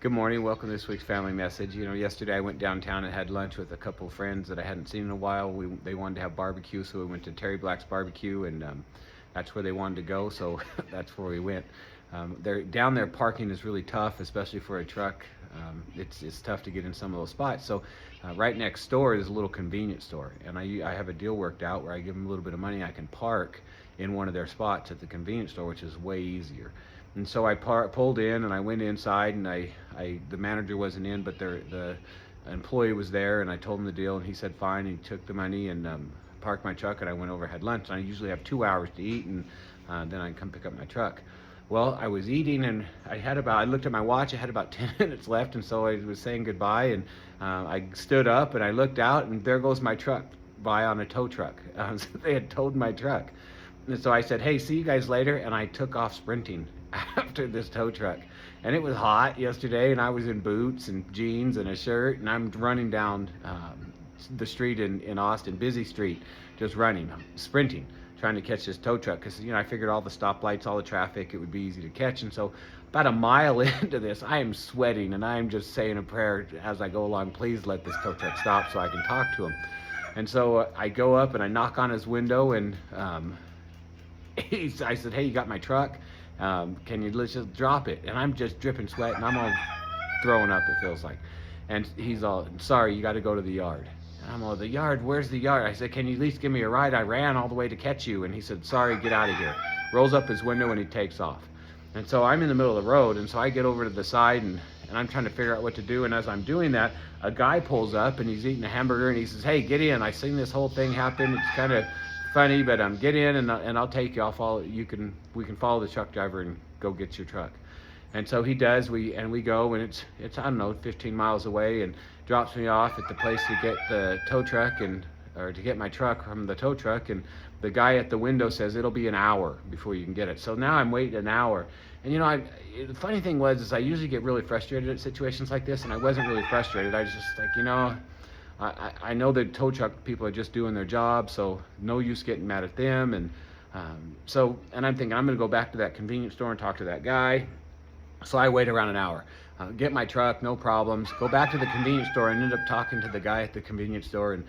Good morning. Welcome to this week's family message. Yesterday I went downtown and had lunch with a couple of friends that I hadn't seen in a while. They wanted to have barbecue, so we went to Terry Black's Barbecue, and that's where they wanted to go, so that's where we went. Down there, parking is really tough, especially for a truck. It's tough to get in some of those spots. So right next door is a little convenience store, and I have a deal worked out where I give them a little bit of money. I can park in one of their spots at the convenience store, which is way easier. And so I pulled in and I went inside, and the manager wasn't in, but the employee was there, and I told him the deal, and he said fine. And he took the money and parked my truck, and I went over, had lunch. And I usually have 2 hours to eat, and then I come pick up my truck. Well, I was eating, and I looked at my watch. I had about 10 minutes left, and so I was saying goodbye, and I stood up and I looked out, and there goes my truck by on a tow truck. So they had towed my truck. And so I said, hey, see you guys later, and I took off sprinting after this tow truck. And it was hot yesterday, and I was in boots and jeans and a shirt, and I'm running down the street in Austin, busy street, just running, sprinting, trying to catch this tow truck, because I figured all the stoplights, all the traffic, it would be easy to catch. And so about a mile into this, I am sweating, and I am just saying a prayer as I go along, please let this tow truck stop so I can talk to him. And so I go up and I knock on his window, and I said, hey, you got my truck? Let's just drop it. And I'm just dripping sweat, and I'm all throwing up, it feels like. And he's all, sorry, you got to go to the yard. And I'm all, the yard? Where's the yard? I said, can you at least give me a ride? I ran all the way to catch you. And he said, sorry, get out of here. Rolls up his window and he takes off. And so I'm in the middle of the road, and so I get over to the side, and I'm trying to figure out what to do. And as I'm doing that, a guy pulls up, and he's eating a hamburger, and he says, hey, get in. I seen this whole thing happen. It's kind of funny, but get in, and I'll take you. I'll follow. We can follow the truck driver and go get your truck. And so he does. We go, and it's I don't know, 15 miles away, and drops me off at the place to get the tow truck or to get my truck from the tow truck. And the guy at the window says it'll be an hour before you can get it. So now I'm waiting an hour. And the funny thing is I usually get really frustrated at situations like this, and I wasn't really frustrated. I was just like, I know that tow truck people are just doing their job, so no use getting mad at them. And and I'm thinking I'm going to go back to that convenience store and talk to that guy. So I wait around an hour, get my truck, no problems, go back to the convenience store, and end up talking to the guy at the convenience store. And